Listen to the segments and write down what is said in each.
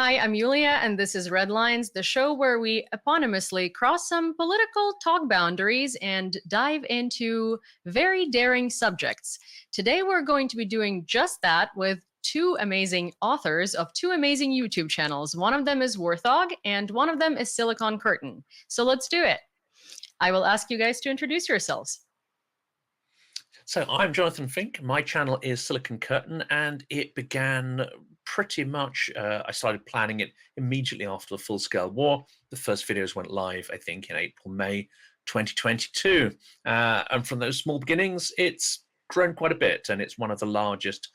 Hi, I'm Yulia, and this is Red Lines, the show where we eponymously cross some political talk boundaries and dive into very daring subjects. Today, we're going to be doing just that with two amazing authors of two amazing YouTube channels. One of them is Warthog, and one of them is Silicon Curtain. So let's do it. I will ask you guys to introduce yourselves. So I'm Jonathan Fink. My channel is Silicon Curtain, and it began pretty much, I started planning it immediately after the full-scale war. The first videos went live, I think, in April, May 2022. And from those small beginnings, it's grown quite a bit, and it's one of the largest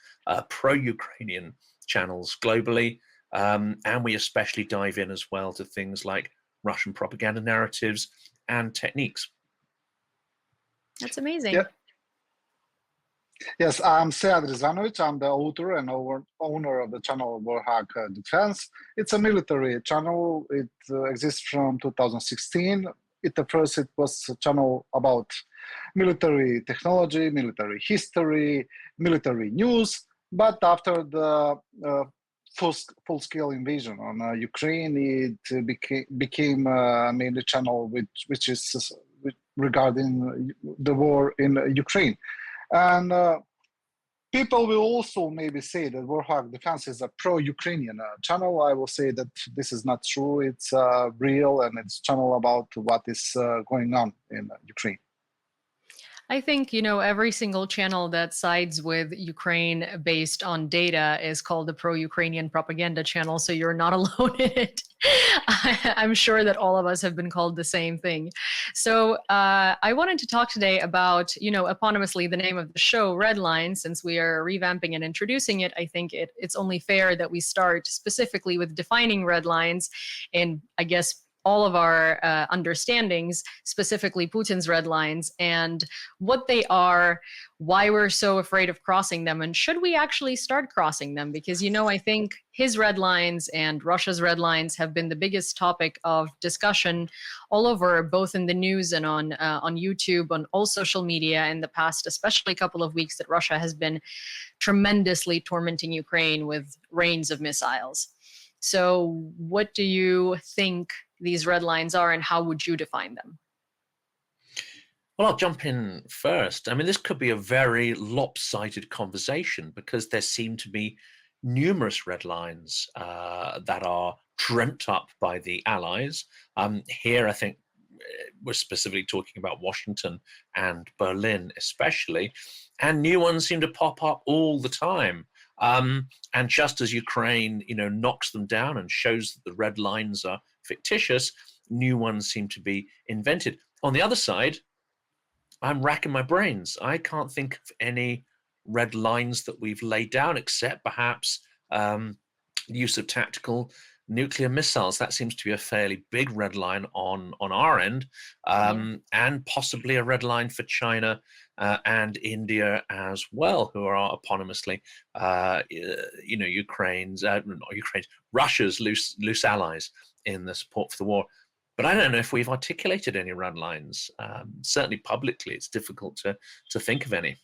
pro-Ukrainian channels globally. And we especially dive in as well to things like Russian propaganda narratives and techniques. That's amazing. Yeah. Yes, I'm Sead Rizvanovic. I'm the author and owner of the channel Warthog Defense. It's a military channel. It exists from 2016. At first, it was a channel about military technology, military history, military news. But after the full-scale invasion on Ukraine, it became mainly channel which is regarding the war in Ukraine. And people will also maybe say that Warthog Defense is a pro-Ukrainian channel. I will say that this is not true. It's real, and it's a channel about what is going on in Ukraine. I think, every single channel that sides with Ukraine based on data is called a pro-Ukrainian propaganda channel, so you're not alone in it. I'm sure that all of us have been called the same thing. So I wanted to talk today about, eponymously the name of the show, Red Line. Since we are revamping and introducing it, I think it's only fair that we start specifically with defining red lines and, I guess, all of our understandings, specifically Putin's red lines, and what they are, why we're so afraid of crossing them, and should we actually start crossing them? Because, I think his red lines and Russia's red lines have been the biggest topic of discussion all over, both in the news and on YouTube, on all social media in the past, especially a couple of weeks that Russia has been tremendously tormenting Ukraine with rains of missiles. So what do you think these red lines are, and how would you define them? Well, I'll jump in first. I mean, this could be a very lopsided conversation because there seem to be numerous red lines that are dreamt up by the Allies. Here, I think we're specifically talking about Washington and Berlin especially, and new ones seem to pop up all the time. And just as Ukraine, knocks them down and shows that the red lines are fictitious, new ones seem to be invented. On the other side, I'm racking my brains. I can't think of any red lines that we've laid down, except perhaps use of tactical nuclear missiles. That seems to be a fairly big red line on our end, and possibly a red line for China and India as well, who are eponymously, Russia's loose allies in the support for the war. But I don't know if we've articulated any red lines. Certainly publicly, it's difficult to think of any.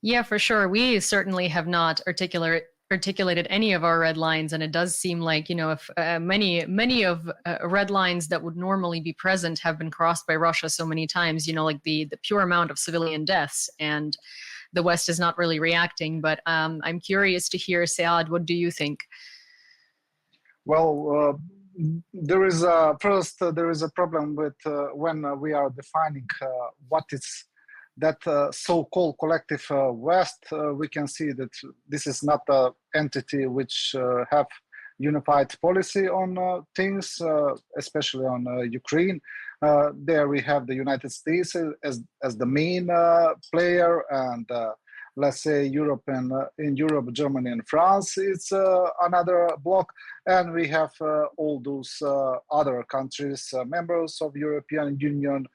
Yeah, for sure. We certainly have not articulated any of our red lines, and it does seem like if many of red lines that would normally be present have been crossed by Russia so many times, like the pure amount of civilian deaths, and the West is not really reacting. But I'm curious to hear, Sead, what do you think? Well, there is a problem with when we are defining what is that so-called collective West. We can see that this is not an entity which have unified policy on things, especially on Ukraine. There we have the United States as the main player, and let's say Europe, and in Europe, Germany and France, it's another bloc, and we have all those other countries, members of European Union,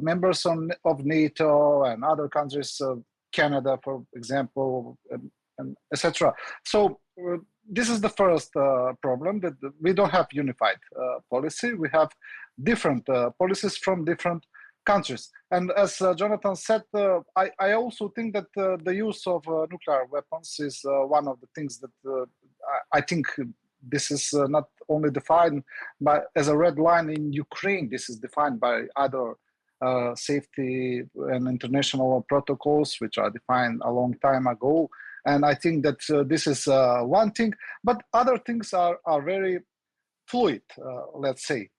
members of NATO, and other countries, Canada, for example, and etc. So this is the first problem, that we don't have unified policy. We have different policies from different countries. And as Jonathan said, I also think that the use of nuclear weapons is one of the things that I think this is not only defined by as a red line in Ukraine. This is defined by other safety and international protocols, which are defined a long time ago. And I think that this is one thing, but other things are very fluid, let's say.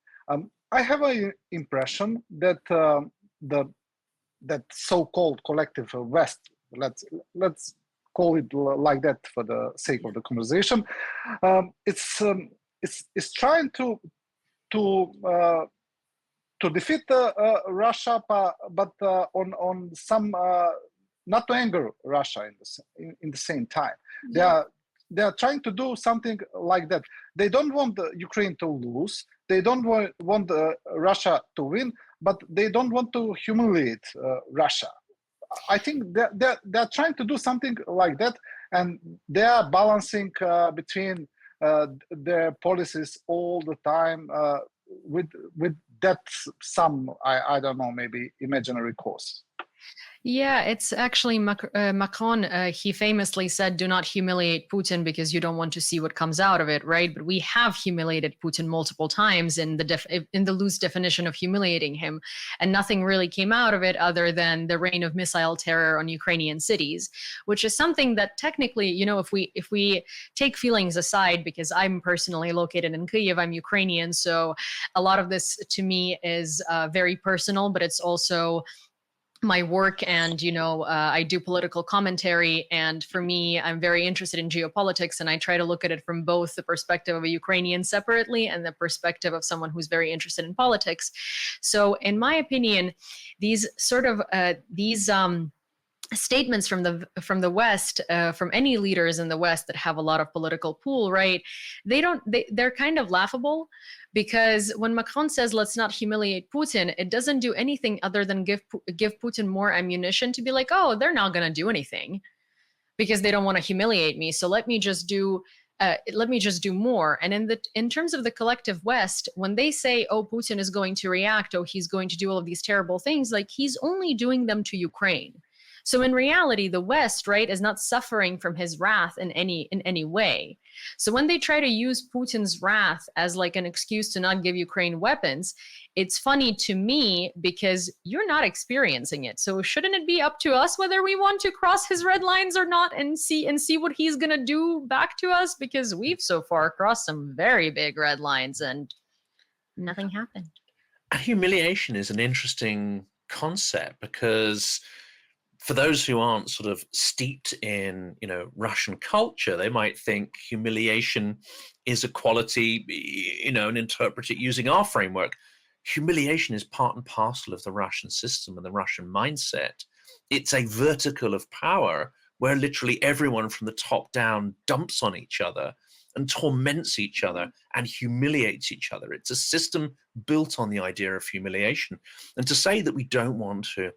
I have an impression that that so-called collective West, let's call it like that for the sake of the conversation, it's trying to defeat Russia, but on some not to anger Russia in the same time. They are trying to do something like that. They don't want Ukraine to lose. They don't want Russia to win, but they don't want to humiliate Russia. I think they're trying to do something like that, and they are balancing between their policies all the time with that some I don't know, maybe imaginary cause. Yeah, it's actually Macron. He famously said, "Do not humiliate Putin because you don't want to see what comes out of it." Right? But we have humiliated Putin multiple times in the loose definition of humiliating him, and nothing really came out of it other than the reign of missile terror on Ukrainian cities, which is something that technically, if we take feelings aside, because I'm personally located in Kyiv, I'm Ukrainian, so a lot of this to me is very personal, but it's also my work, and I do political commentary, and for me, I'm very interested in geopolitics, and I try to look at it from both the perspective of a Ukrainian separately and the perspective of someone who's very interested in politics. So in my opinion, these sort of statements from the West, from any leaders in the West that have a lot of political pull, right? They're kind of laughable, because when Macron says let's not humiliate Putin, it doesn't do anything other than give Putin more ammunition to be like, oh, they're not going to do anything because they don't want to humiliate me. So let me just do more. And in terms of the collective West, when they say, oh, Putin is going to react, oh, he's going to do all of these terrible things, like he's only doing them to Ukraine. So in reality, the West, right, is not suffering from his wrath in any way. So when they try to use Putin's wrath as like an excuse to not give Ukraine weapons, it's funny to me because you're not experiencing it. So shouldn't it be up to us whether we want to cross his red lines or not, and see what he's going to do back to us? Because we've so far crossed some very big red lines and nothing happened. Humiliation is an interesting concept, because for those who aren't sort of steeped in, Russian culture, they might think humiliation is a quality, and interpret it using our framework. Humiliation is part and parcel of the Russian system and the Russian mindset. It's a vertical of power where literally everyone from the top down dumps on each other and torments each other and humiliates each other. It's a system built on the idea of humiliation. And to say that we don't want to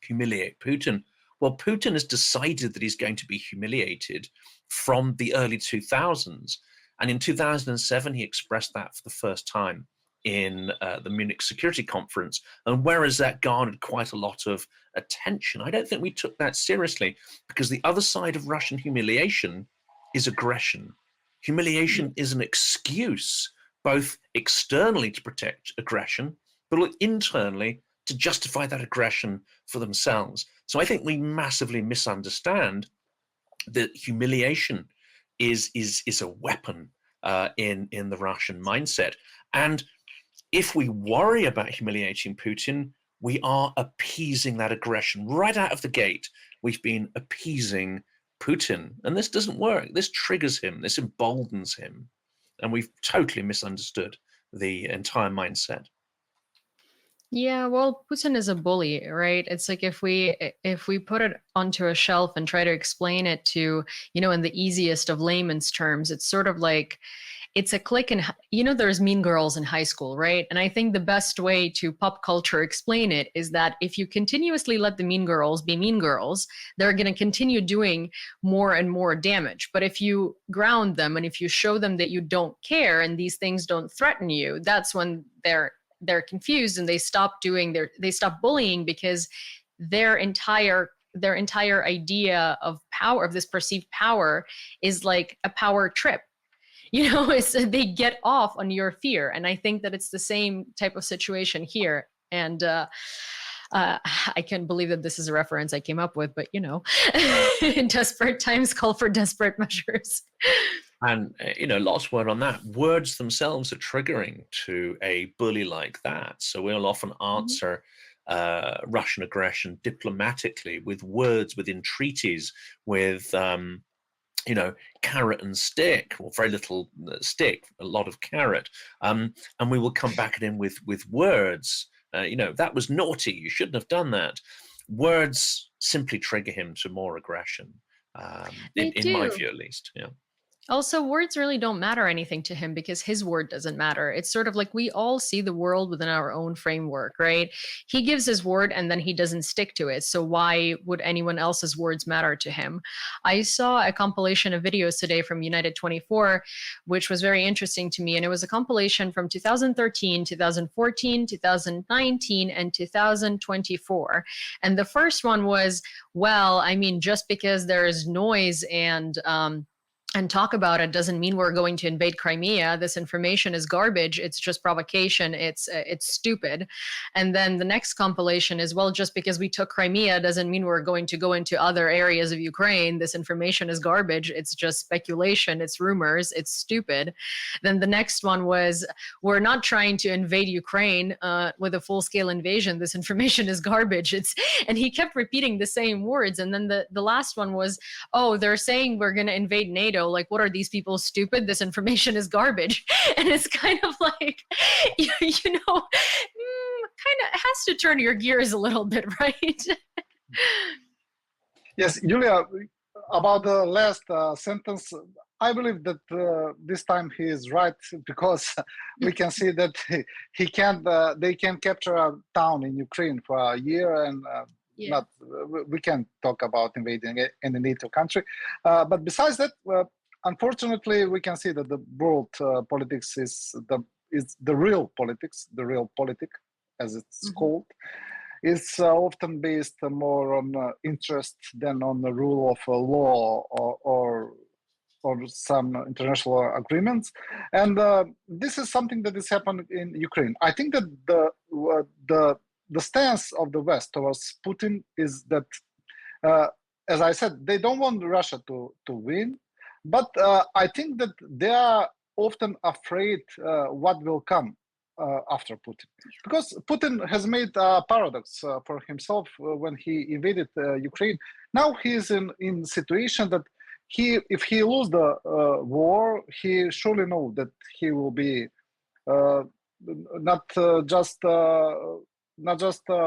humiliate Putin, well, Putin has decided that he's going to be humiliated from the early 2000s. And in 2007, he expressed that for the first time in the Munich Security Conference. And whereas that garnered quite a lot of attention, I don't think we took that seriously, because the other side of Russian humiliation is aggression. Humiliation is an excuse, both externally to protect aggression, but internally to justify that aggression for themselves. So I think we massively misunderstand that humiliation is a weapon in the Russian mindset. And if we worry about humiliating Putin, we are appeasing that aggression right out of the gate. We've been appeasing Putin, and this doesn't work. This triggers him, this emboldens him, and we've totally misunderstood the entire mindset. Yeah, well, Putin is a bully, right? It's like if we put it onto a shelf and try to explain it to, in the easiest of layman's terms, it's sort of like it's a clique in, there's Mean Girls in high school, right? And I think the best way to pop culture explain it is that if you continuously let the Mean Girls be Mean Girls, they're going to continue doing more and more damage. But if you ground them and if you show them that you don't care and these things don't threaten you, that's when they're confused and they stop bullying, because their entire their entire idea of power, of this perceived power, is like a power trip. It's they get off on your fear, and I think that it's the same type of situation here. And I can't believe that this is a reference I came up with, but desperate times call for desperate measures. And, lots of word on that. Words themselves are triggering to a bully like that. So we'll often answer Russian aggression diplomatically with words, within treaties, with, carrot and stick, or very little stick, a lot of carrot. And we will come back at him with words. That was naughty. You shouldn't have done that. Words simply trigger him to more aggression, in my view, at least. Yeah. Also, words really don't matter anything to him because his word doesn't matter. It's sort of like we all see the world within our own framework, right? He gives his word and then he doesn't stick to it. So why would anyone else's words matter to him? I saw a compilation of videos today from United 24, which was very interesting to me. And it was a compilation from 2013, 2014, 2019, and 2024. And the first one was, well, I mean, just because there is noise and talk about it doesn't mean we're going to invade Crimea. This information is garbage. It's just provocation. It's stupid. And then the next compilation is, well, just because we took Crimea doesn't mean we're going to go into other areas of Ukraine. This information is garbage. It's just speculation. It's rumors. It's stupid. Then the next one was, we're not trying to invade Ukraine with a full-scale invasion. This information is garbage. And he kept repeating the same words. And then the last one was, oh, they're saying we're going to invade NATO. Like, what are these people, stupid? This information is garbage. And it's kind of like, kind of has to turn your gears a little bit, right? Yes, Julia, about the last sentence, I believe that this time he is right, because we can see that they can capture a town in Ukraine for a year, and we can't talk about invading any NATO country. But besides that, unfortunately, we can see that the world politics is the real politics, the real politic, as it's called. It's often based more on interest than on the rule of law or some international agreements. And this is something that is happening in Ukraine. I think that the stance of the West towards Putin is that, as I said, they don't want Russia to win, but I think that they are often afraid what will come after Putin. Because Putin has made a paradox for himself when he invaded Ukraine. Now he is in situation that if he loses the war, he surely knows that he will be not just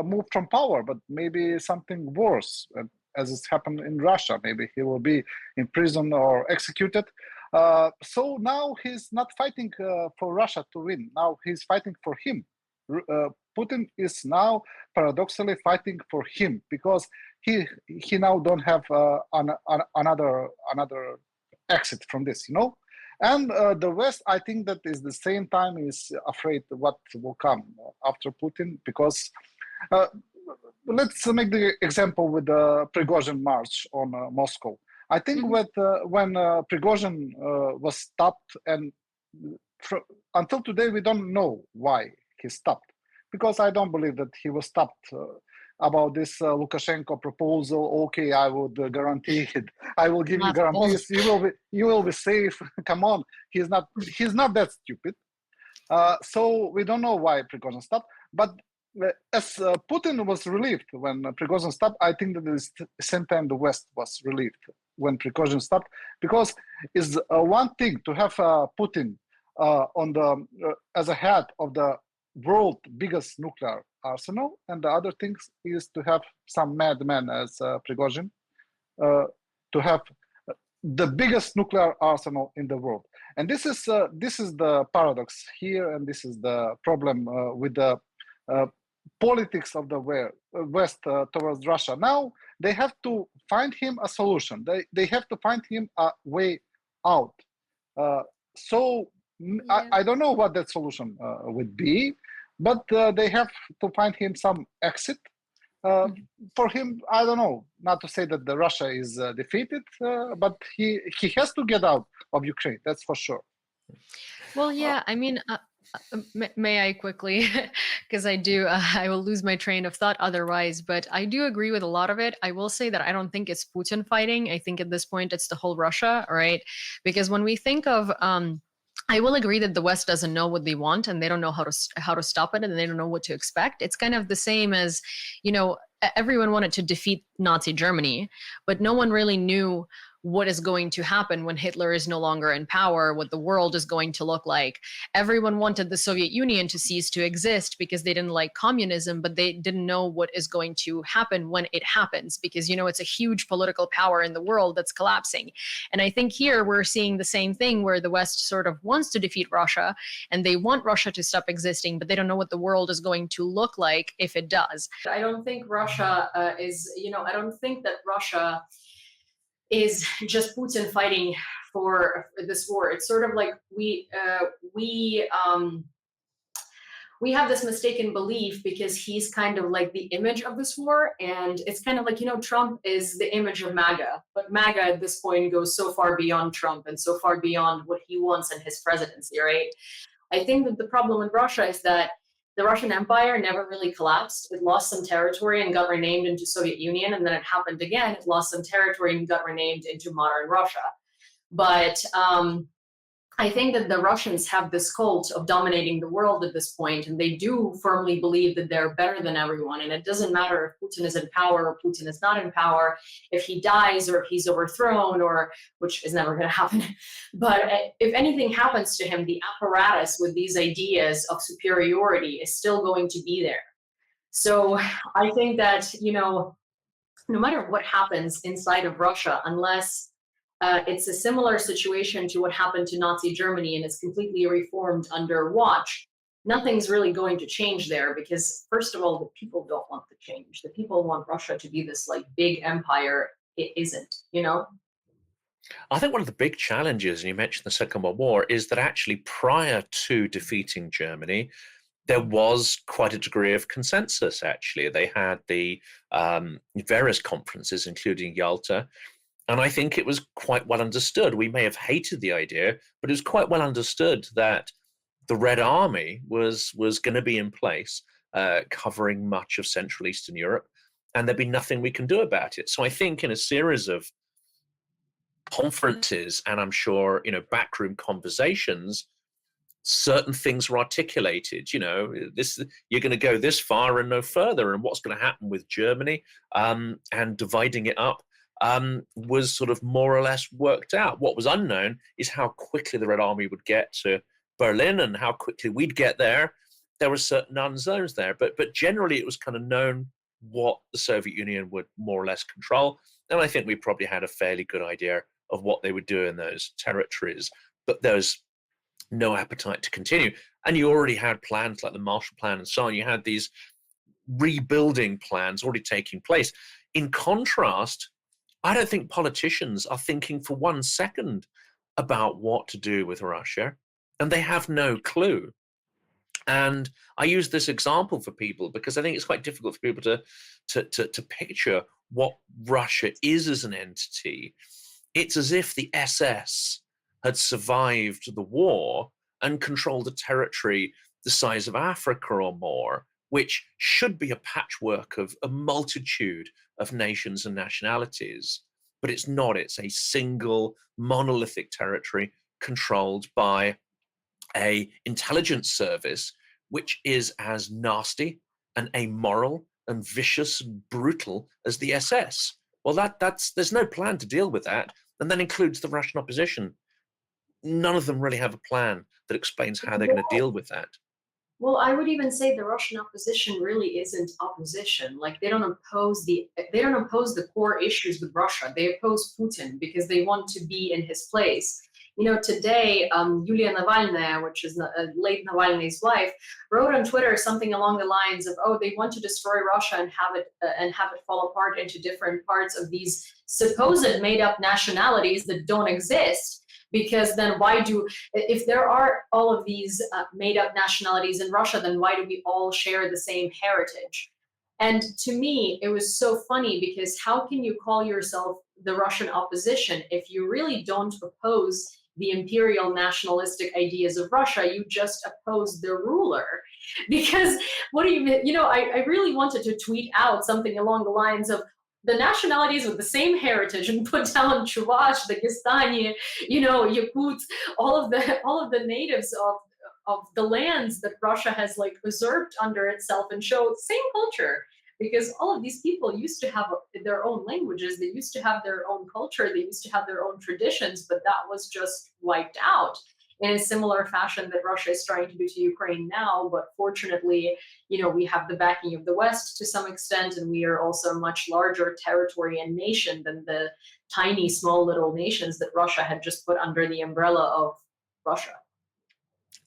moved from power, but maybe something worse, as it's happened in Russia. Maybe he will be in prison or executed. So now he's not fighting for Russia to win. Now he's fighting for him. Putin is now paradoxically fighting for him, because he now don't have another exit from this, And the West, I think that is the same time is afraid what will come after Putin, because let's make the example with the Prigozhin march on Moscow. I think when Prigozhin was stopped, and until today we don't know why he stopped, because I don't believe that he was stopped about this Lukashenko proposal. Okay, I would guarantee it. I will give you guarantees. You will be safe. Come on, he's not that stupid. So we don't know why Prigozhin stopped. But as Putin was relieved when Prigozhin stopped, I think that at the same time the West was relieved when Prigozhin stopped, because it's one thing to have Putin on the as a head of the world biggest nuclear arsenal, and the other thing is to have some madman as Prigozhin to have the biggest nuclear arsenal in the world. And this is the paradox here, and this is the problem with the politics of the West towards Russia. Now they have to find him a solution. They have to find him a way out. I don't know what that solution would be, but they have to find him some exit. Uh, for him, I don't know. Not to say that the Russia is defeated, but he has to get out of Ukraine. That's for sure. Well, yeah, I mean, may I quickly, because I do, I will lose my train of thought otherwise, but I do agree with a lot of it. I will say that I don't think it's Putin fighting. I think at this point it's the whole Russia, right? Because when we think of, I will agree that the West doesn't know what they want and they don't know how to stop it and they don't know what to expect. It's kind of the same as, everyone wanted to defeat Nazi Germany, but no one really knew what is going to happen when Hitler is no longer in power, what the world is going to look like. Everyone wanted the Soviet Union to cease to exist because they didn't like communism, but they didn't know what is going to happen when it happens because, it's a huge political power in the world that's collapsing. And I think here we're seeing the same thing where the West sort of wants to defeat Russia and they want Russia to stop existing, but they don't know what the world is going to look like if it does. I don't think Russia I don't think that Russia is just Putin fighting for this war. It's sort of like we have this mistaken belief because he's kind of like the image of this war, and it's kind of like Trump is the image of MAGA, but MAGA at this point goes so far beyond Trump and so far beyond what he wants in his presidency, right? I think that the problem with Russia is that the Russian Empire never really collapsed. It lost some territory and got renamed into Soviet Union, and then it happened again. It lost some territory and got renamed into modern Russia. But I think that the Russians have this cult of dominating the world at this point, and they do firmly believe that they're better than everyone. And it doesn't matter if Putin is in power or Putin is not in power, if he dies or if he's overthrown, or which is never going to happen. But if anything happens to him, the apparatus with these ideas of superiority is still going to be there. So I think that, no matter what happens inside of Russia, unless it's a similar situation to what happened to Nazi Germany and it's completely reformed under watch, nothing's really going to change there because, first of all, the people don't want the change. The people want Russia to be this like big empire. It isn't, I think one of the big challenges, and you mentioned the Second World War, is that actually prior to defeating Germany, there was quite a degree of consensus, actually. They had the various conferences, including Yalta, and I think it was quite well understood. We may have hated the idea, but it was quite well understood that the Red Army was going to be in place, covering much of Central Eastern Europe, and there'd be nothing we can do about it. So I think in a series of conferences and I'm sure, backroom conversations, certain things were articulated. This you're going to go this far and no further, and what's going to happen with Germany and dividing it up was sort of more or less worked out. What was unknown is how quickly the Red Army would get to Berlin and how quickly we'd get there. There were certain unknowns there, but generally it was kind of known what the Soviet Union would more or less control, and I think we probably had a fairly good idea of what they would do in those territories, but there was no appetite to continue. And you already had plans like the Marshall Plan and so on. You had these rebuilding plans already taking place. In contrast, I don't think politicians are thinking for 1 second about what to do with Russia, and they have no clue. And I use this example for people because I think it's quite difficult for people to picture what Russia is as an entity. It's as if the SS had survived the war and controlled a territory the size of Africa or more, which should be a patchwork of a multitude of nations and nationalities. But it's not. It's a single monolithic territory controlled by an intelligence service which is as nasty and amoral and vicious and brutal as the SS. Well, there's no plan to deal with that, and that includes the Russian opposition. None of them really have a plan that explains how they're going to deal with that. Well, I would even say the Russian opposition really isn't opposition. Like they don't oppose the core issues with Russia. They oppose Putin because they want to be in his place. Today, Yulia Navalnaya, which is late Navalny's wife, wrote on Twitter something along the lines of, "Oh, they want to destroy Russia and have it fall apart into different parts of these supposed made-up nationalities that don't exist." Because then if there are all of these made-up nationalities in Russia, then why do we all share the same heritage? And to me, it was so funny because how can you call yourself the Russian opposition if you really don't oppose the imperial nationalistic ideas of Russia? You just oppose the ruler. Because what do you, I really wanted to tweet out something along the lines of the nationalities with the same heritage and put down Chuvash, Dagestani, Yakuts, all of the natives of the lands that Russia has like usurped under itself and show same culture, because all of these people used to have their own languages, they used to have their own culture, they used to have their own traditions, but that was just wiped out in a similar fashion that Russia is trying to do to Ukraine now. But fortunately, we have the backing of the West to some extent, and we are also a much larger territory and nation than the tiny, small little nations that Russia had just put under the umbrella of Russia.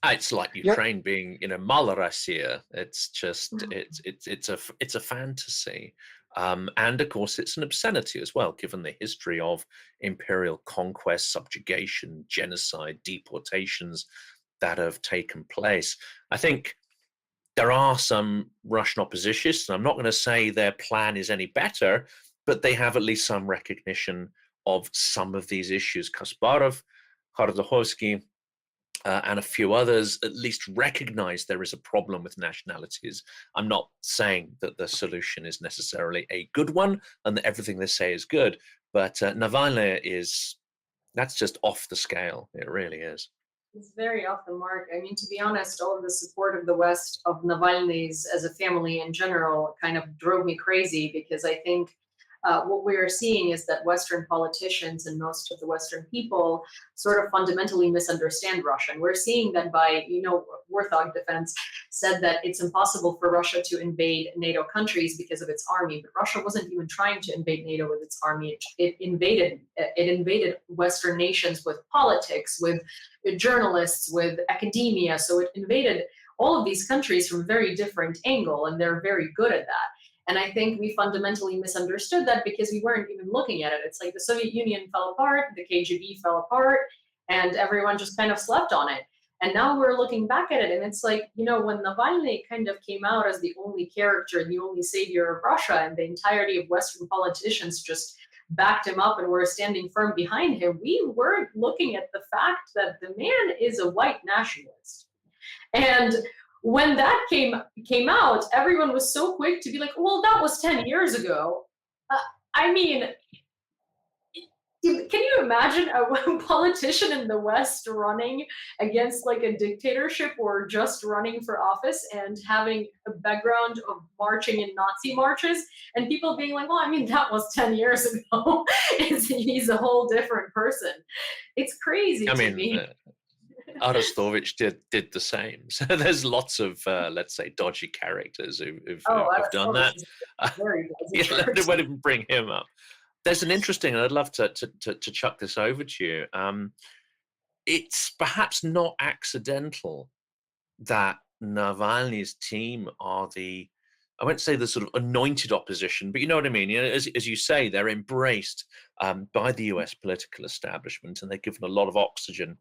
It's like Ukraine being, Mala Russia. It's just, it's a fantasy, and of course, it's an obscenity as well, given the history of imperial conquest, subjugation, genocide, deportations that have taken place. I think there are some Russian oppositionists, and I'm not going to say their plan is any better, but they have at least some recognition of some of these issues. Kasparov, Khodorkovsky, and a few others at least recognize there is a problem with nationalities. I'm not saying that the solution is necessarily a good one and that everything they say is good, but Navalny that's just off the scale. It really is. It's very off the mark. I mean, to be honest, all of the support of the West of Navalny's as a family in general kind of drove me crazy, because I think what we are seeing is that Western politicians and most of the Western people sort of fundamentally misunderstand Russia. And we're seeing that by, Warthog Defense said that it's impossible for Russia to invade NATO countries because of its army. But Russia wasn't even trying to invade NATO with its army. It invaded Western nations with politics, with journalists, with academia. So it invaded all of these countries from a very different angle, and they're very good at that. And I think we fundamentally misunderstood that because we weren't even looking at it. It's like the Soviet Union fell apart, the KGB fell apart, and everyone just kind of slept on it. And now we're looking back at it, and it's like, when Navalny kind of came out as the only character, the only savior of Russia, and the entirety of Western politicians just backed him up and were standing firm behind him, we weren't looking at the fact that the man is a white nationalist. And when that came out, everyone was so quick to be like, well, that was 10 years ago. I mean, can you imagine a politician in the West running against like a dictatorship or just running for office and having a background of marching in Nazi marches and people being like, well, I mean, that was 10 years ago. He's a whole different person. It's crazy to me. Arestovich did the same. So there's lots of, let's say, dodgy characters who've done that. They won't even bring him up. There's an interesting, and I'd love to chuck this over to you. It's perhaps not accidental that Navalny's team are I won't say the sort of anointed opposition, but you know what I mean. As you say, they're embraced by the US political establishment, and they're given a lot of oxygen.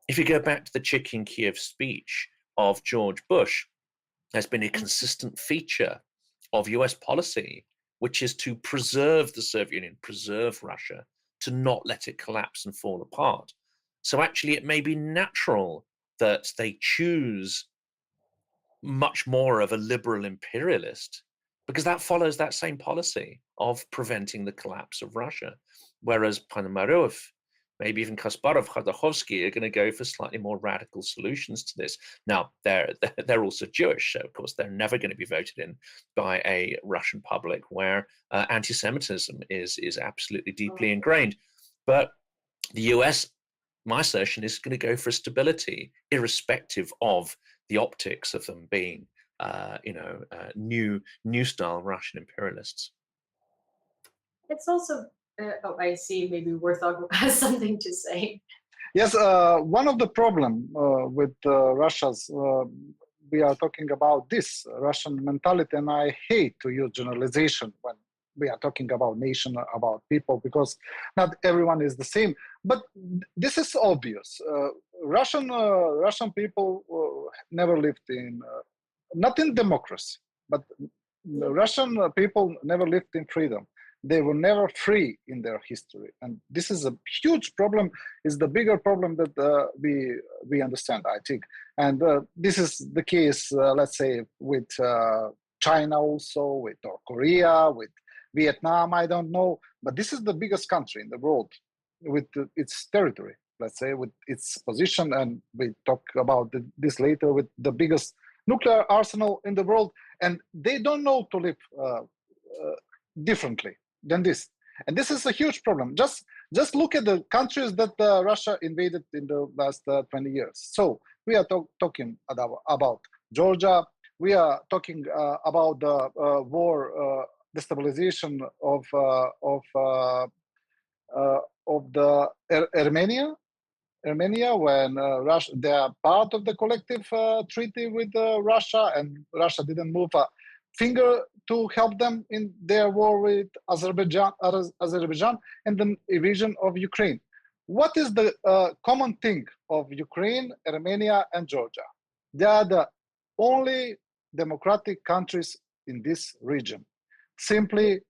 If you go back to the Chicken Kiev speech of George Bush, there's been a consistent feature of US policy, which is to preserve the Soviet Union, preserve Russia, to not let it collapse and fall apart. So actually, it may be natural that they choose much more of a liberal imperialist, because that follows that same policy of preventing the collapse of Russia. Whereas Ponomarev, maybe even Kasparov, Khodorkovsky are going to go for slightly more radical solutions to this. Now, they're also Jewish, so of course they're never going to be voted in by a Russian public where anti-Semitism is absolutely deeply ingrained. But the US, my assertion, is going to go for stability, irrespective of the optics of them being, new style Russian imperialists. It's also I see. Maybe Warthog has something to say. Yes, one of the problem with Russia's, we are talking about this Russian mentality, and I hate to use generalization when we are talking about nation, about people, because not everyone is the same. But this is obvious. Russian people never lived in, not in democracy, but the Russian people never lived in freedom. They were never free in their history, and this is a huge problem. Is the bigger problem that we understand, I think, and this is the case. Let's say with China, also with North Korea, with Vietnam. I don't know, but this is the biggest country in the world with its territory. Let's say with its position, and we talk about this later, with the biggest nuclear arsenal in the world, and they don't know to live differently than this. And this is a huge problem. Just look at the countries that Russia invaded in the last 20 years. So we are talking about Georgia. We are talking about the war destabilization of the Armenia, when Russia, they are part of the collective treaty with Russia, and Russia didn't move a finger to help them in their war with Azerbaijan, and the invasion of Ukraine. What is the common thing of Ukraine, Armenia, and Georgia? They are the only democratic countries in this region. Simply,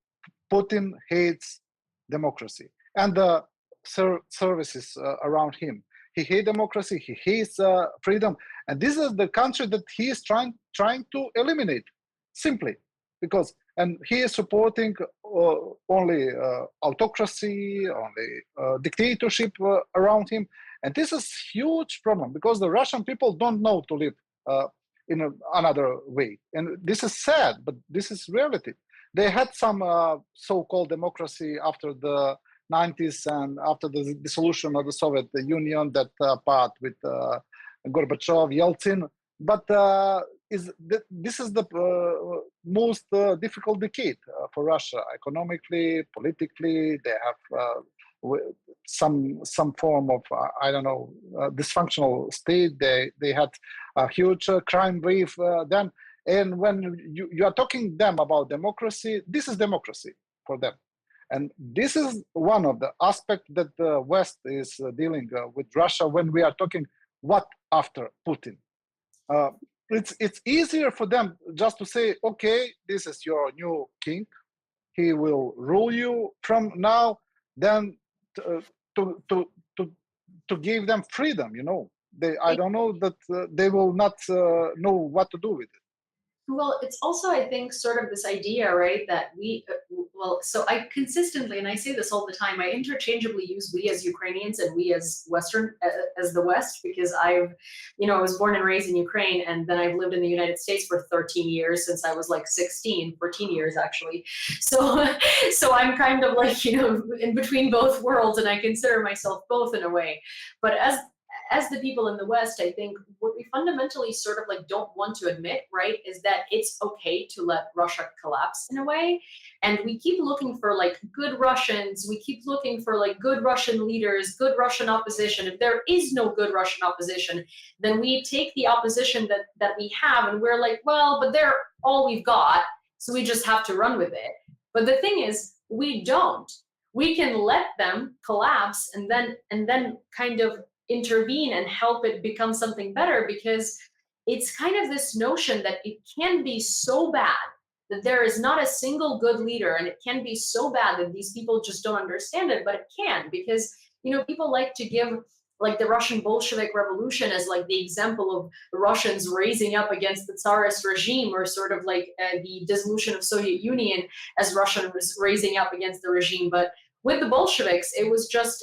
Putin hates democracy and the services around him. He hates democracy, he hates freedom, and this is the country that he is trying to eliminate, simply because, and he is supporting only autocracy, only dictatorship around him, and this is huge problem because the Russian people don't know to live in another way, and this is sad, but this is reality. They had some so-called democracy after the 90s and after the dissolution of the Soviet Union, that part with Gorbachev, Yeltsin. But this is the most difficult decade for Russia, economically, politically. They have some form of I don't know, dysfunctional state. They had a huge crime wave then. And when you are talking them about democracy, this is democracy for them. And this is one of the aspects that the West is dealing with Russia when we are talking what after Putin. It's easier for them just to say, okay, this is your new king. He will rule you from now, then to give them freedom, you know. I don't know that they will not know what to do with it. Well, it's also, I think, sort of this idea, right, that so I consistently, and I say this all the time, I interchangeably use we as Ukrainians and we as Western, as the West, because I was born and raised in Ukraine, and then I've lived in the United States for 13 years since I was like 16, 14 years actually. So I'm kind of like, in between both worlds, and I consider myself both in a way. But as the people in the West, I think what we fundamentally sort of like don't want to admit, right, is that it's okay to let Russia collapse in a way. And we keep looking for like good Russians, we keep looking for like good Russian leaders, good Russian opposition. If there is no good Russian opposition, then we take the opposition that we have and we're like, well, but they're all we've got, so we just have to run with it. But the thing is, we don't. We can let them collapse and then kind of intervene and help it become something better, because it's kind of this notion that it can be so bad that there is not a single good leader, and it can be so bad that these people just don't understand it, but it can, because people like to give like the Russian Bolshevik Revolution as like the example of the Russians raising up against the Tsarist regime, or sort of like the dissolution of Soviet Union as Russia was raising up against the regime. But with the Bolsheviks, it was just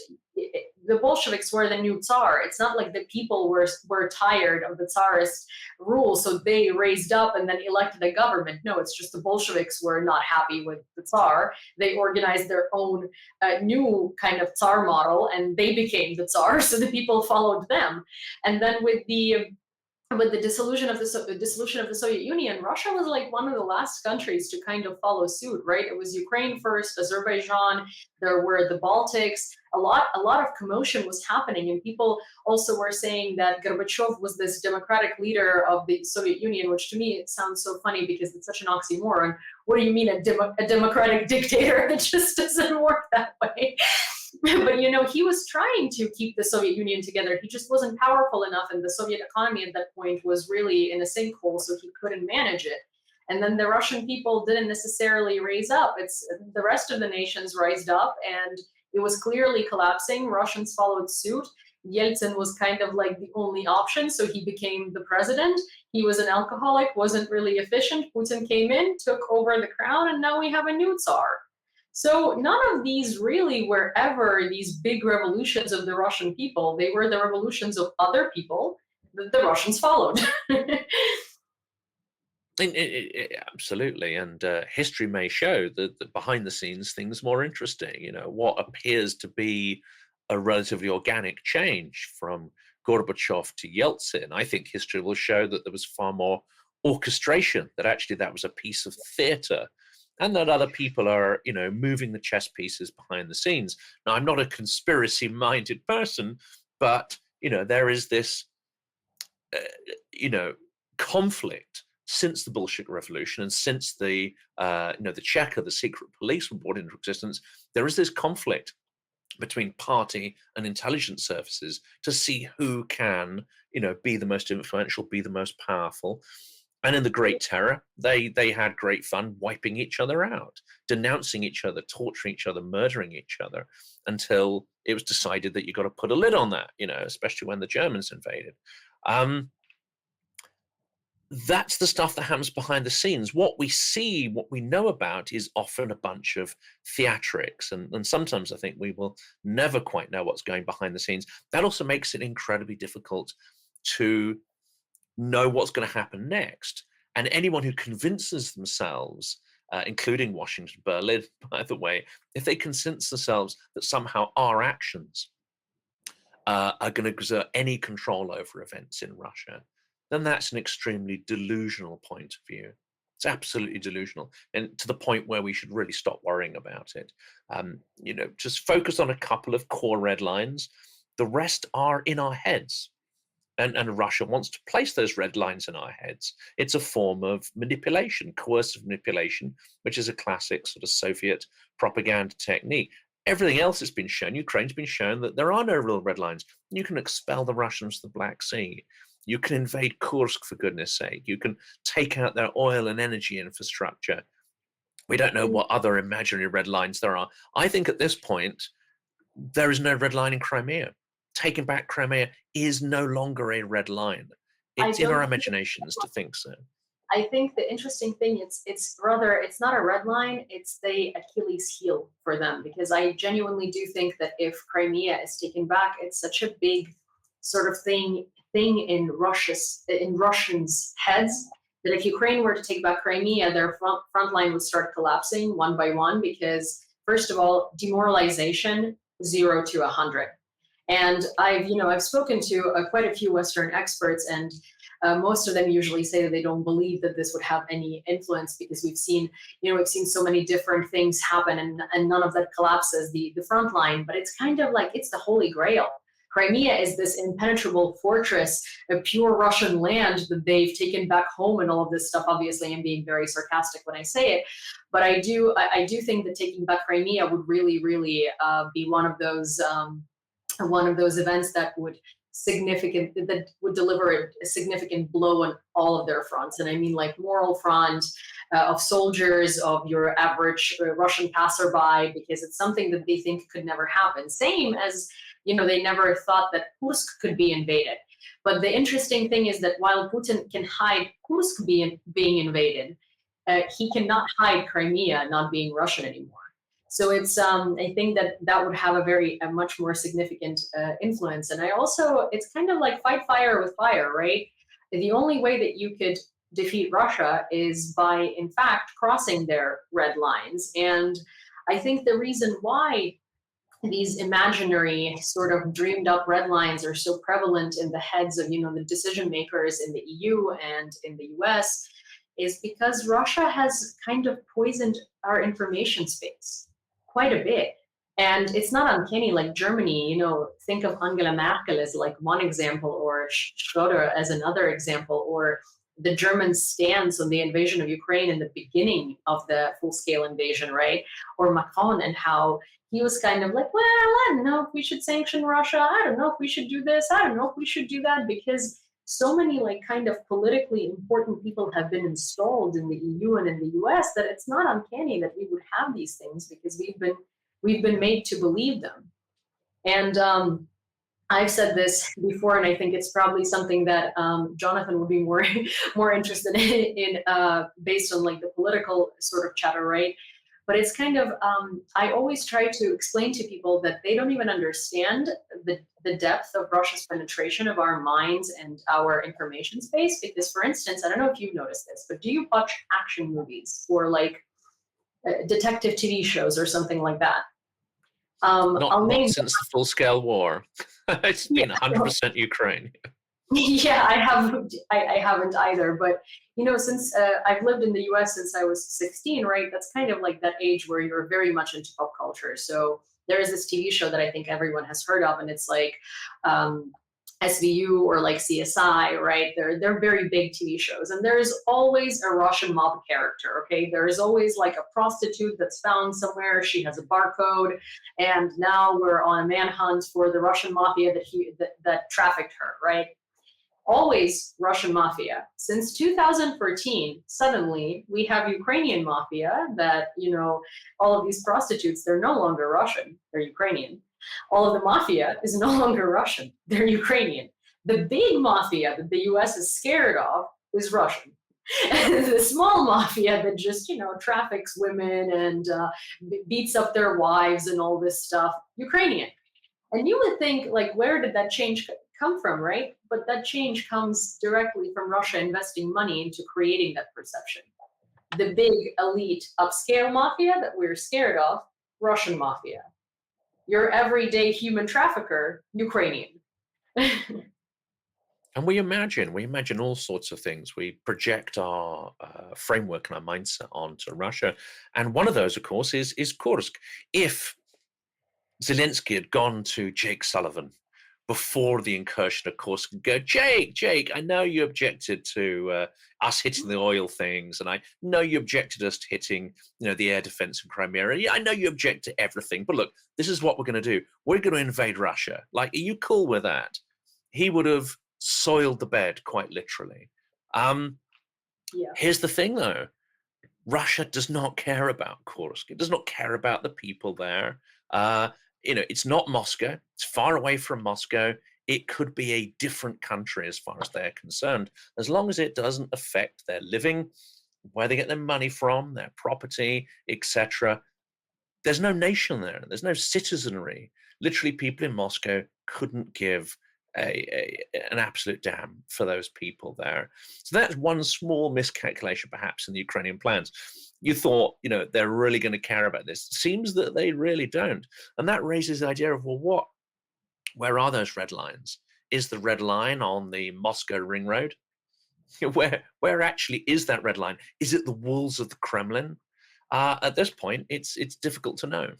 the Bolsheviks were the new Tsar. It's not like the people were tired of the Tsarist rule, so they raised up and then elected a government. No, it's just the Bolsheviks were not happy with the Tsar. They organized their own new kind of Tsar model, and they became the Tsar, so the people followed them. And then with the dissolution of the Soviet Union, Russia was like one of the last countries to kind of follow suit, right? It was Ukraine first, Azerbaijan, there were the Baltics. A lot of commotion was happening, and people also were saying that Gorbachev was this democratic leader of the Soviet Union, which to me, it sounds so funny because it's such an oxymoron. What do you mean a democratic dictator? It just doesn't work that way. But he was trying to keep the Soviet Union together. He just wasn't powerful enough, and the Soviet economy at that point was really in a sinkhole, so he couldn't manage it. And then the Russian people didn't necessarily raise up. It's the rest of the nations raised up, and it was clearly collapsing. Russians followed suit. Yeltsin was kind of like the only option, so he became the president. He was an alcoholic, wasn't really efficient. Putin came in, took over the crown, and now we have a new Tsar. So none of these really were ever these big revolutions of the Russian people. They were the revolutions of other people that the Russians followed. Absolutely, and history may show that behind the scenes things are more interesting. You know, what appears to be a relatively organic change from Gorbachev to Yeltsin, I think history will show that there was far more orchestration, that actually that was a piece of theater, and that other people are, you know, moving the chess pieces behind the scenes. Now, I'm not a conspiracy-minded person, but, you know, there is this, you know, conflict since the Bolshevik Revolution and since the, you know, the Cheka, the secret police were brought into existence. There is this conflict between party and intelligence services to see who can, you know, be the most influential, be the most powerful. And in the Great Terror, they had great fun wiping each other out, denouncing each other, torturing each other, murdering each other, until it was decided that you got to put a lid on that, you know, especially when the Germans invaded. That's the stuff that happens behind the scenes. What we see, what we know about, is often a bunch of theatrics. And sometimes I think we will never quite know what's going behind the scenes. That also makes it incredibly difficult to know what's going to happen next. And anyone who convinces themselves, including Washington, Berlin, by the way, if they convince themselves that somehow our actions are going to exert any control over events in Russia, then that's an extremely delusional point of view. It's absolutely delusional, and to the point where we should really stop worrying about it. You know, just focus on a couple of core red lines. The rest are in our heads. And Russia wants to place those red lines in our heads. It's a form of manipulation, coercive manipulation, which is a classic sort of Soviet propaganda technique. Everything else has been shown. Ukraine's been shown that there are no real red lines. You can expel the Russians to the Black Sea. You can invade Kursk, for goodness sake. You can take out their oil and energy infrastructure. We don't know what other imaginary red lines there are. I think at this point, there is no red line in Crimea. Taking back Crimea is no longer a red line. It's in our imaginations to think so. I think the interesting thing it's not a red line, it's the Achilles heel for them, because I genuinely do think that if Crimea is taken back, it's such a big sort of thing in Russians' heads, that if Ukraine were to take back Crimea, their front line would start collapsing one by one, because first of all, demoralization 0 to 100. And I've spoken to quite a few Western experts, and most of them usually say that they don't believe that this would have any influence, because we've seen so many different things happen, and none of that collapses the front line. But it's kind of like it's the Holy Grail. Crimea is this impenetrable fortress, a pure Russian land that they've taken back home, and all of this stuff. Obviously, I'm being very sarcastic when I say it, but I do think that taking back Crimea would really, really be one of those events that would deliver a significant blow on all of their fronts. And I mean, like, moral front, of soldiers, of your average Russian passerby, because it's something that they think could never happen. Same as, they never thought that Kursk could be invaded. But the interesting thing is that while Putin can hide Kursk being invaded, he cannot hide Crimea not being Russian anymore. So it's, I think that would have a much more significant influence. And it's kind of like fight fire with fire, right? The only way that you could defeat Russia is by, in fact, crossing their red lines. And I think the reason why these imaginary sort of dreamed up red lines are so prevalent in the heads of, the decision makers in the EU and in the US is because Russia has kind of poisoned our information space quite a bit. And it's not uncanny, like Germany, think of Angela Merkel as like one example, or Schröder as another example, or the German stance on the invasion of Ukraine in the beginning of the full-scale invasion, right? Or Macron, and how he was kind of like, well, I don't know if we should sanction Russia. I don't know if we should do this. I don't know if we should do that, because so many like kind of politically important people have been installed in the EU and in the US that it's not uncanny that we would have these things because we've been made to believe them. And I've said this before, and I think it's probably something that Jonathan would be more more interested in based on like the political sort of chatter, right? But it's kind of I always try to explain to people that they don't even understand the depth of Russia's penetration of our minds and our information space. Because, for instance, I don't know if you've noticed this, but do you watch action movies or like detective TV shows or something like that? Not since the full-scale war. It's been Yeah, 100% Ukraine. yeah, I haven't either. But you know, since I've lived in the U.S. since I was 16, right? That's kind of like that age where you're very much into pop culture. So there is this TV show that I think everyone has heard of, and it's like SVU or like CSI, right? They're very big TV shows, and there is always a Russian mob character. Okay, there is always like a prostitute that's found somewhere. She has a barcode, and now we're on a manhunt for the Russian mafia that trafficked her, right? Always Russian mafia. Since 2014, suddenly we have Ukrainian mafia that, you know, all of these prostitutes, they're no longer Russian, they're Ukrainian. All of the mafia is no longer Russian, they're Ukrainian. The big mafia that the US is scared of is Russian. The small mafia that just, you know, traffics women and beats up their wives and all this stuff, Ukrainian. And you would think, like, where did that change come from, right? But that change comes directly from Russia investing money into creating that perception. The big elite upscale mafia that we're scared of, Russian mafia. Your everyday human trafficker, Ukrainian. And we imagine all sorts of things. We project our framework and our mindset onto Russia. And one of those, of course, is Kursk. If Zelensky had gone to Jake Sullivan before the incursion of Kursk and go, Jake, I know you objected to us hitting the oil things, and I know you objected us to hitting, you know, the air defense in Crimea. Yeah, I know you object to everything, but look, this is what we're going to do. We're going to invade Russia. Like, are you cool with that? He would have soiled the bed, quite literally. Yeah. Here's the thing, though. Russia does not care about Kursk. It does not care about the people there. You know, it's not Moscow. It's far away from Moscow. It could be a different country as far as they're concerned, as long as it doesn't affect their living, where they get their money from, their property, etc. There's no nation there. There's no citizenry. Literally, people in Moscow couldn't give an absolute damn for those people there. So that's one small miscalculation, perhaps, in the Ukrainian plans. You thought, you know, they're really going to care about this. Seems that they really don't. And that raises the idea of, well, where are those red lines? Is the red line on the Moscow ring road? Where actually is that red line? Is it the walls of the Kremlin? At this point, it's difficult to know.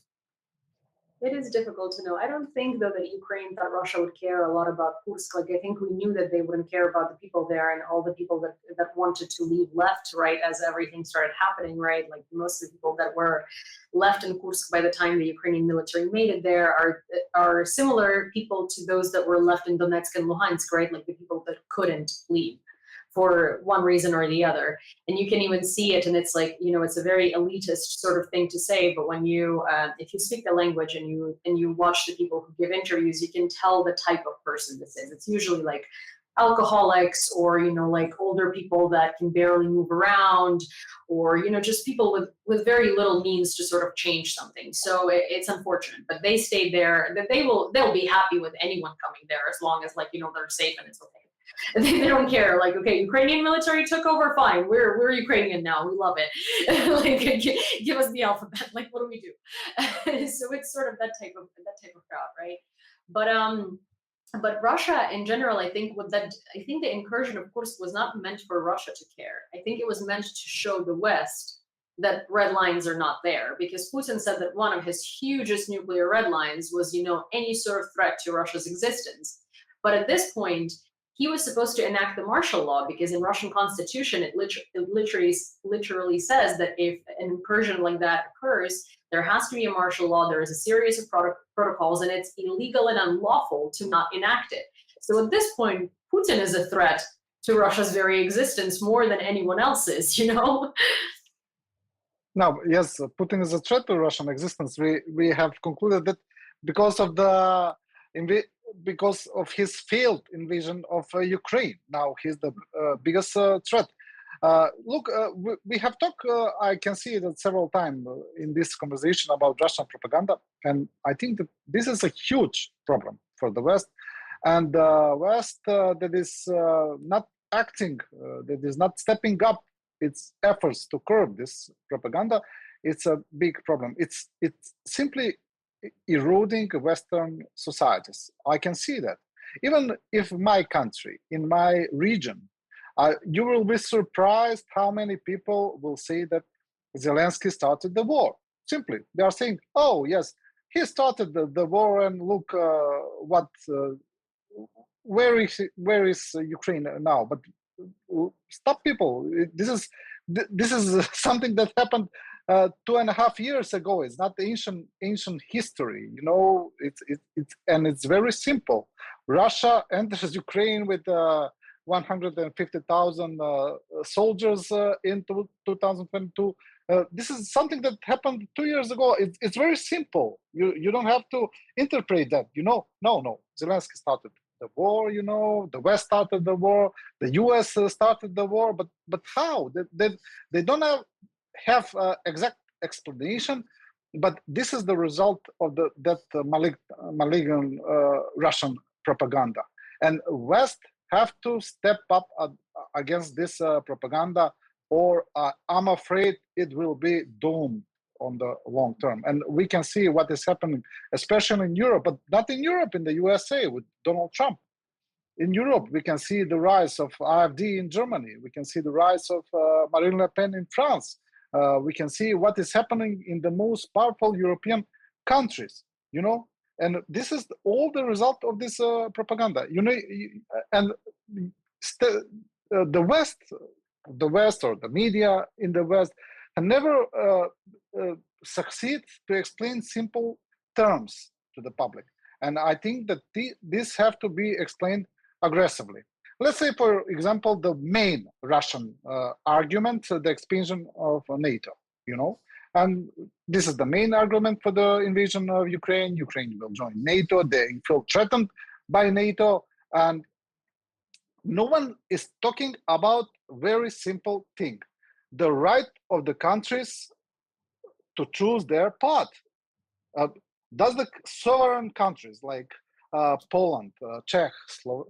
It is difficult to know. I don't think, though, that Ukraine thought Russia would care a lot about Kursk. Like, I think we knew that they wouldn't care about the people there and all the people that wanted to leave left, right, as everything started happening, right? Like, most of the people that were left in Kursk by the time the Ukrainian military made it there are similar people to those that were left in Donetsk and Luhansk, right? Like, the people that couldn't leave for one reason or the other. And you can even see it, and it's like, you know, it's a very elitist sort of thing to say, but when you if you speak the language and you watch the people who give interviews, you can tell the type of person this is. It's usually like alcoholics, or, you know, like older people that can barely move around, or, you know, just people with very little means to sort of change something. So it's unfortunate, but they stayed there. That they'll be happy with anyone coming there, as long as, like, you know, they're safe and it's okay. They don't care. Like, okay, Ukrainian military took over, fine. We're Ukrainian now. We love it. Like, give us the alphabet. Like, what do we do? So it's sort of that type of crowd, right? But Russia in general, I think the incursion of Kursk was not meant for Russia to care. I think it was meant to show the West that red lines are not there, because Putin said that one of his hugest nuclear red lines was, you know, any sort of threat to Russia's existence. But at this point, he was supposed to enact the martial law, because in Russian constitution, it literally says that if an incursion like that occurs, there has to be a martial law. There is a series of protocols, and it's illegal and unlawful to not enact it. So at this point, Putin is a threat to Russia's very existence more than anyone else is, you know? Now, yes, Putin is a threat to Russian existence. We have concluded that because of the because of his failed invasion of Ukraine. Now he's the biggest threat. Look, we have talked, I can see that several times in this conversation about Russian propaganda, and I think that this is a huge problem for the West. And the West that is not acting, that is not stepping up its efforts to curb this propaganda, it's a big problem. It's simply eroding Western societies. I can see that. Even if my country, in my region, you will be surprised how many people will say that Zelensky started the war. Simply, they are saying, "Oh yes, he started the war, and look what." Where is Ukraine now? But stop, people! This is something that happened 2.5 years ago. It's not ancient history, you know. It's very simple. Russia enters Ukraine with 150,000 soldiers in 2022. This is something that happened 2 years ago. It's very simple. You don't have to interpret that. You know, no. Zelensky started the war. You know, the West started the war. The U.S. started the war. But how? They don't have exact explanation. But this is the result of that malignant Russian propaganda. And West have to step up against this propaganda, or I'm afraid it will be doomed on the long term. And we can see what is happening, especially in Europe, but not in Europe, in the USA with Donald Trump. In Europe, we can see the rise of AfD in Germany. We can see the rise of Marine Le Pen in France. We can see what is happening in the most powerful European countries, you know? And this is all the result of this propaganda, you know. And the West, or the media in the West, can never succeed to explain simple terms to the public. And I think that this have to be explained aggressively. Let's say, for example, the main Russian argument, the expansion of NATO, you know. And this is the main argument for the invasion of Ukraine. Ukraine will join NATO. They feel threatened by NATO. And no one is talking about very simple thing: the right of the countries to choose their path. Does the sovereign countries like Poland, Czech,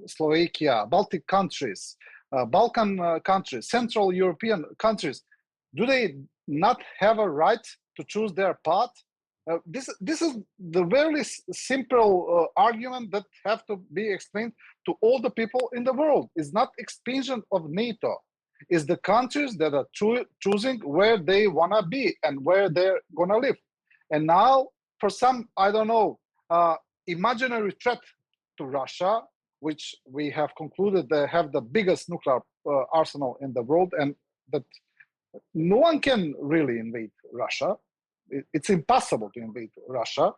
Slovakia, Baltic countries, Balkan countries, Central European countries, do they not have a right to choose their path? This is the very simple argument that have to be explained to all the people in the world. It's not expansion of NATO. It's the countries that are choosing where they want to be and where they're going to live. And now, for some, I don't know, imaginary threat to Russia, which we have concluded they have the biggest nuclear arsenal in the world, and that no one can really invade Russia. It's impossible to invade Russia,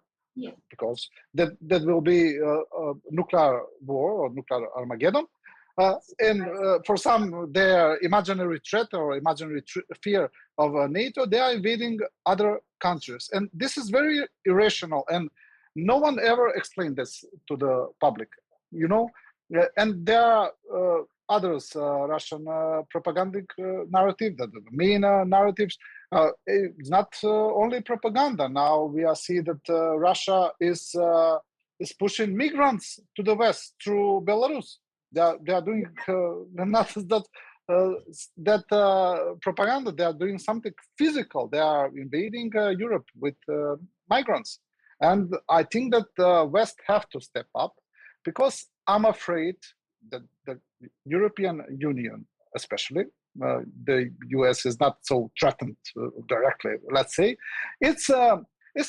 because that will be a nuclear war or nuclear Armageddon. And for some, their imaginary threat or imaginary fear of NATO, they are invading other countries. And this is very irrational. And no one ever explained this to the public, you know. And there are others, Russian propagandic narrative, the main narratives. It's not only propaganda. Now we are seeing that Russia is pushing migrants to the West through Belarus. They are doing not that propaganda. They are doing something physical. They are invading Europe with migrants. And I think that the West have to step up, because I'm afraid that the European Union, especially, the US is not so threatened directly, let's say, it's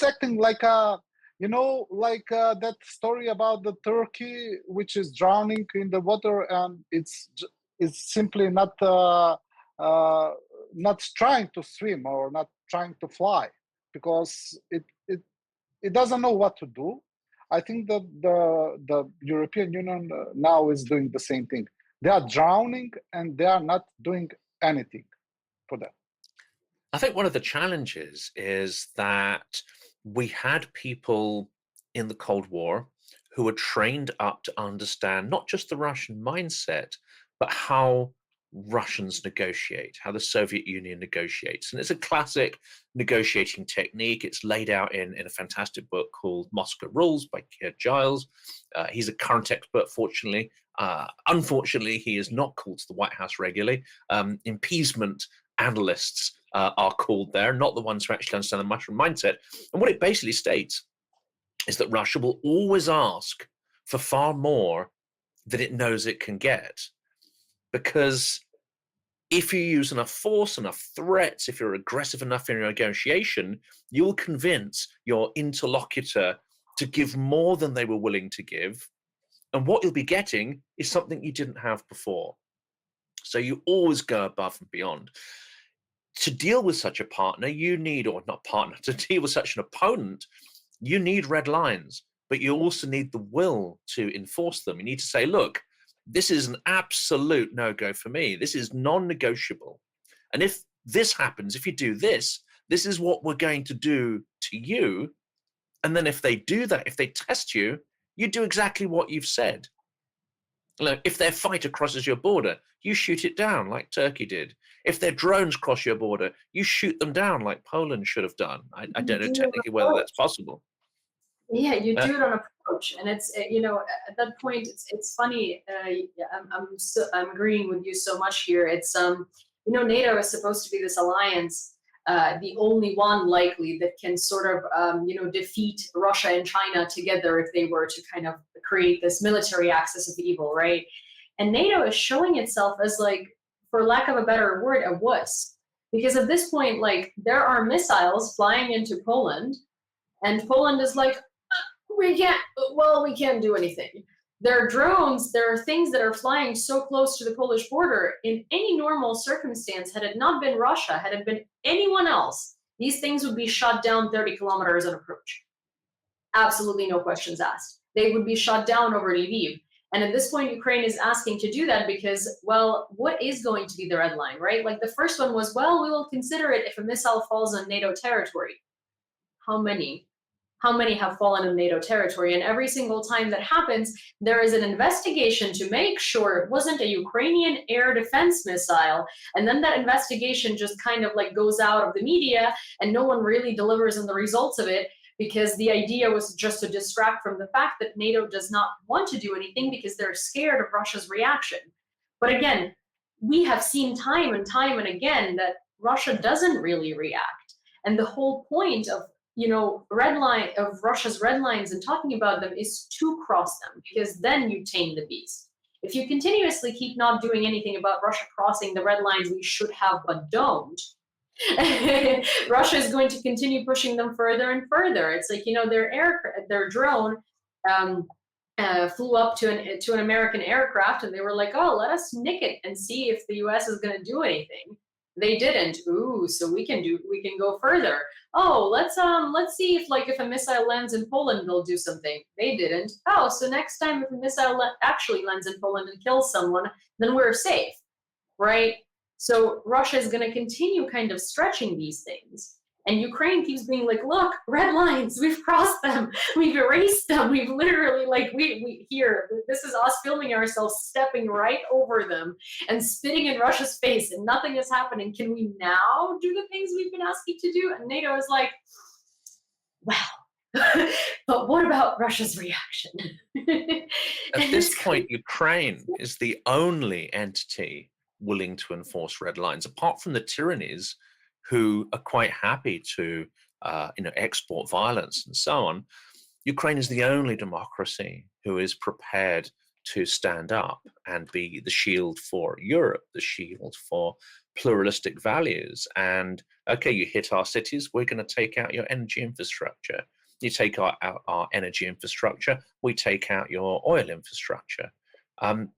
acting like a, you know, like that story about the turkey which is drowning in the water, and it's simply not trying to swim or not trying to fly, because it doesn't know what to do. I think that the European Union now is doing the same thing. They are drowning and they are not doing anything for that. I think one of the challenges is that we had people in the Cold War who were trained up to understand not just the Russian mindset, but how Russians negotiate, how the Soviet Union negotiates. And it's a classic negotiating technique. It's laid out in a fantastic book called Moscow Rules by Keir Giles. He's a current expert, fortunately. Unfortunately, he is not called to the White House regularly. Appeasement analysts are called there, not the ones who actually understand the Russian mindset. And what it basically states is that Russia will always ask for far more than it knows it can get. Because if you use enough force, enough threats, if you're aggressive enough in your negotiation, you'll convince your interlocutor to give more than they were willing to give. And what you'll be getting is something you didn't have before. So you always go above and beyond. To deal with such a partner, you need, or not partner, to deal with such an opponent, you need red lines, but you also need the will to enforce them. You need to say, look, this is an absolute no-go for me. This is non-negotiable. And if this happens, if you do this, this is what we're going to do to you. And then if they do that, if they test you, you do exactly what you've said. Look, if their fighter crosses your border, you shoot it down like Turkey did. If their drones cross your border, you shoot them down like Poland should have done. I don't know technically whether that's possible. Yeah, you do it on approach, and it's at that point it's funny. I'm agreeing with you so much here. It's NATO is supposed to be this alliance, the only one likely that can sort of defeat Russia and China together if they were to kind of create this military axis of evil, right? And NATO is showing itself as, like, for lack of a better word, a wuss, because at this point, like, there are missiles flying into Poland, and Poland is like, we can't do anything. There are drones, there are things that are flying so close to the Polish border. In any normal circumstance, had it not been Russia, had it been anyone else, these things would be shot down 30 kilometers on approach. Absolutely no questions asked. They would be shot down over Lviv. And at this point, Ukraine is asking to do that because, well, what is going to be the red line, right? Like, the first one was, well, we will consider it if a missile falls on NATO territory. How many? How many have fallen in NATO territory? And every single time that happens, there is an investigation to make sure it wasn't a Ukrainian air defense missile. And then that investigation just kind of like goes out of the media and no one really delivers on the results of it, because the idea was just to distract from the fact that NATO does not want to do anything because they're scared of Russia's reaction. But again, we have seen time and time and again that Russia doesn't really react. And the whole point of Russia's red lines and talking about them is to cross them, because then you tame the beast. If you continuously keep not doing anything about Russia crossing the red lines we should have but don't, Russia is going to continue pushing them further and further. It's like, their drone flew up to an American aircraft, and they were like, oh, let us nick it and see if the US is going to do anything. They didn't. Ooh, so we can go further. Oh, let's see if a missile lands in Poland, they'll do something. They didn't. Oh, so next time if a missile actually lands in Poland and kills someone, then we're safe, right? So Russia is going to continue kind of stretching these things. And Ukraine keeps being like, look, red lines, we've crossed them, we've erased them, we've literally, like, we here, this is us filming ourselves stepping right over them and spitting in Russia's face, and nothing is happening. Can we now do the things we've been asking to do? And NATO is like, well, but what about Russia's reaction? At this point, Ukraine is the only entity willing to enforce red lines, apart from the tyrannies who are quite happy to export violence and so on. Ukraine is the only democracy who is prepared to stand up and be the shield for Europe, the shield for pluralistic values. And okay, you hit our cities, we're going to take out your energy infrastructure. You take out our energy infrastructure, we take out your oil infrastructure.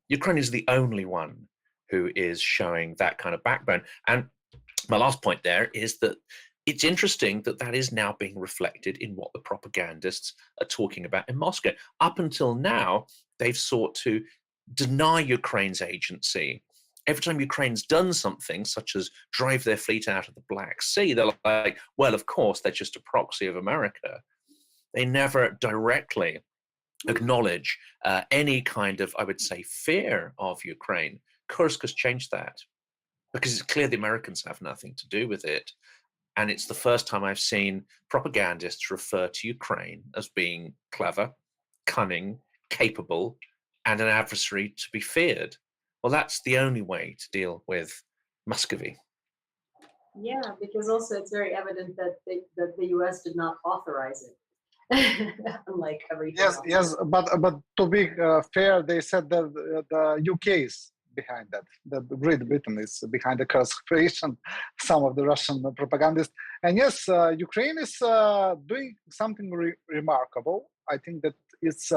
Ukraine is the only one who is showing that kind of backbone. And my last point there is that it's interesting that that is now being reflected in what the propagandists are talking about in Moscow. Up until now, they've sought to deny Ukraine's agency. Every time Ukraine's done something, such as drive their fleet out of the Black Sea, they're like, well, of course, they're just a proxy of America. They never directly acknowledge any kind of, I would say, fear of Ukraine. Kursk has changed that because it's clear the Americans have nothing to do with it. And it's the first time I've seen propagandists refer to Ukraine as being clever, cunning, capable, and an adversary to be feared. Well, that's the only way to deal with Muscovy. Yeah, because also it's very evident that the U.S. did not authorize it, unlike everything Yes, else. yes, but to be fair, they said that the UK is behind that. That Great Britain is behind the Kursk operation. Some of the Russian propagandists, and yes, Ukraine is doing something remarkable. I think that it's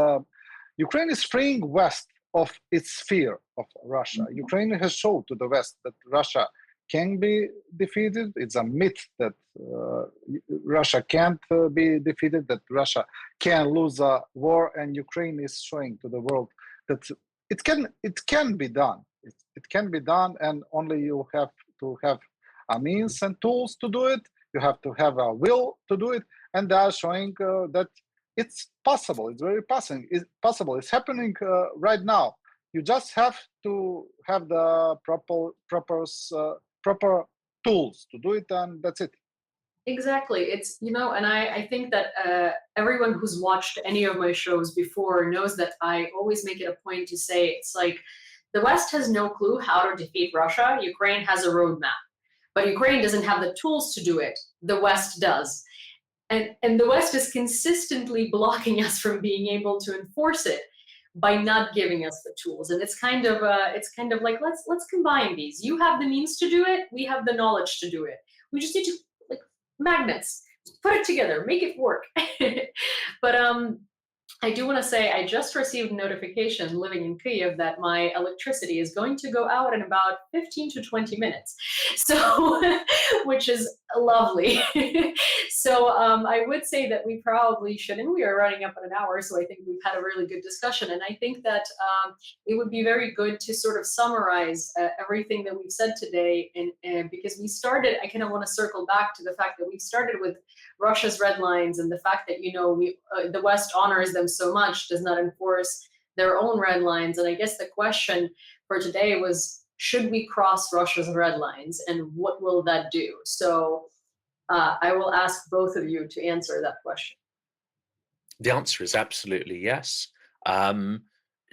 Ukraine is freeing West of its fear of Russia. Mhm. Ukraine has shown to the West that Russia can be defeated. It's a myth that Russia can't be defeated, that Russia can lose a war, and Ukraine is showing to the world that it can be done. It can be done, and only you have to have a means and tools to do it. You have to have a will to do it, and they are showing that it's possible. It's very possible. It's possible. It's happening right now. You just have to have the proper tools to do it, and that's it. Exactly. It's, and I think that everyone who's watched any of my shows before knows that I always make it a point to say it's like the West has no clue how to defeat Russia. Ukraine has a roadmap, but Ukraine doesn't have the tools to do it. The West does. And the West is consistently blocking us from being able to enforce it by not giving us the tools. And it's kind of like let's combine these. You have the means to do it. We have the knowledge to do it. We just need to, like, magnets. Put it together, make it work. But I do want to say I just received notification living in Kyiv that my electricity is going to go out in about 15 to 20 minutes. So, which is lovely. So I would say that we probably should, and we are running up on an hour, so I think we've had a really good discussion. And I think that it would be very good to sort of summarize everything that we've said today. And because we started, I kind of want to circle back to the fact that we started with Russia's red lines and the fact that, the West honors them so much, does not enforce their own red lines. And I guess the question for today was, should we cross Russia's red lines, and what will that do? So I will ask both of you to answer that question. The answer is absolutely yes.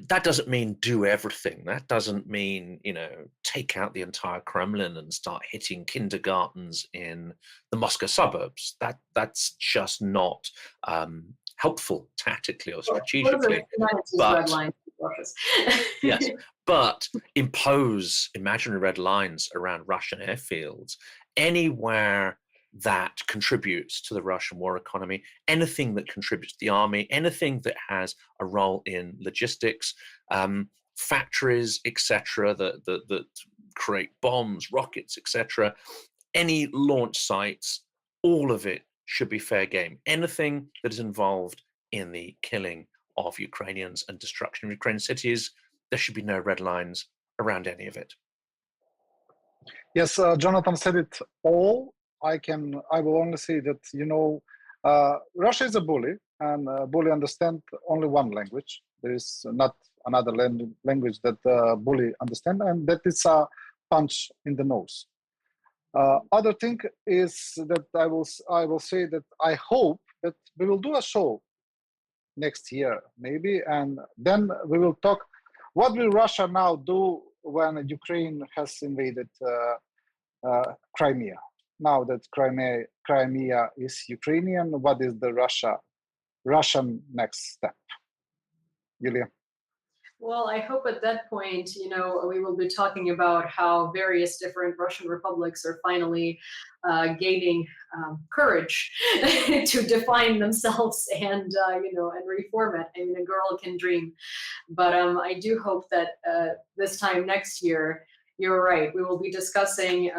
That doesn't mean do everything. That doesn't mean, take out the entire Kremlin and start hitting kindergartens in the Moscow suburbs. That's just not helpful tactically or strategically. But, yes, but impose imaginary red lines around Russian airfields anywhere that contributes to the Russian war economy, anything that contributes to the army, anything that has a role in logistics, factories, etc., that create bombs, rockets, etc., any launch sites, all of it should be fair game. Anything that is involved in the killing of Ukrainians and destruction of Ukrainian cities, there should be no red lines around any of it. Yes, Jonathan said it all. I will only say that, Russia is a bully, and bully understand only one language. There is not another language that bully understand, and that is a punch in the nose. Other thing is that I will say that I hope that we will do a show next year, maybe, and then we will talk. What will Russia now do when Ukraine has invaded Crimea? Now that Crimea is Ukrainian, what is the Russian next step? Yulia? Well, I hope at that point, we will be talking about how various different Russian republics are finally gaining courage to define themselves and reformat. I mean, a girl can dream. But I do hope that this time next year, you're right. We will be discussing,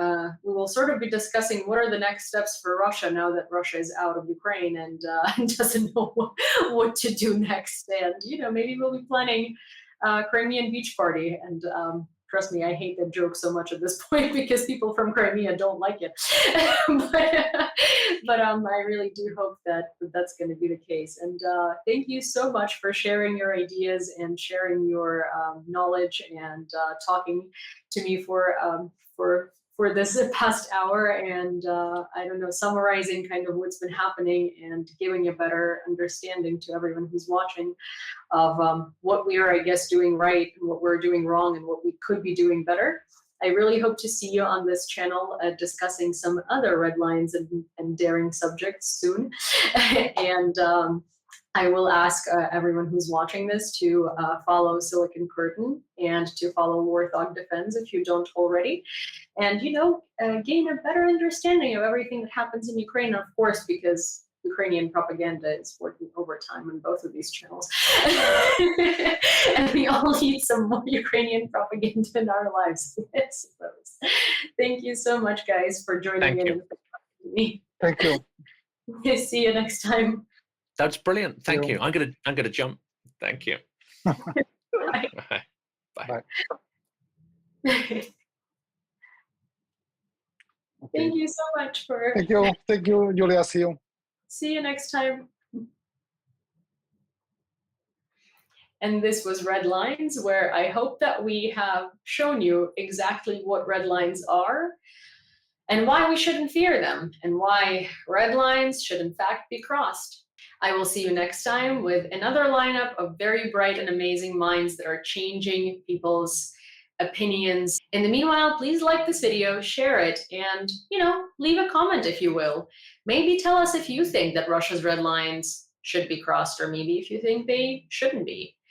we will sort of be discussing what are the next steps for Russia now that Russia is out of Ukraine and doesn't know what to do next. And, maybe we'll be planning Crimean beach party. And trust me, I hate that joke so much at this point because people from Crimea don't like it. but I really do hope that that's going to be the case. And thank you so much for sharing your ideas and sharing your knowledge and talking to me for this past hour and I don't know, summarizing kind of what's been happening and giving a better understanding to everyone who's watching of what we are, I guess, doing right and what we're doing wrong and what we could be doing better. I really hope to see you on this channel discussing some other red lines and daring subjects soon. And I will ask everyone who's watching this to follow Silicon Curtain and to follow Warthog Defense if you don't already. And, gain a better understanding of everything that happens in Ukraine, of course, because Ukrainian propaganda is working overtime on both of these channels. And we all need some more Ukrainian propaganda in our lives, I suppose. Thank you so much, guys, for joining in and with me. Thank you. See you next time. That's brilliant. Thank you. I'm gonna jump. Thank you. Bye. Bye. Bye. Thank you so much for. Thank you, Julia. See you. See you next time. And this was Red Lines, where I hope that we have shown you exactly what red lines are and why we shouldn't fear them and why red lines should in fact be crossed. I will see you next time with another lineup of very bright and amazing minds that are changing people's opinions. In the meanwhile, please like this video, share it, and, leave a comment if you will. Maybe tell us if you think that Russia's red lines should be crossed, or maybe if you think they shouldn't be.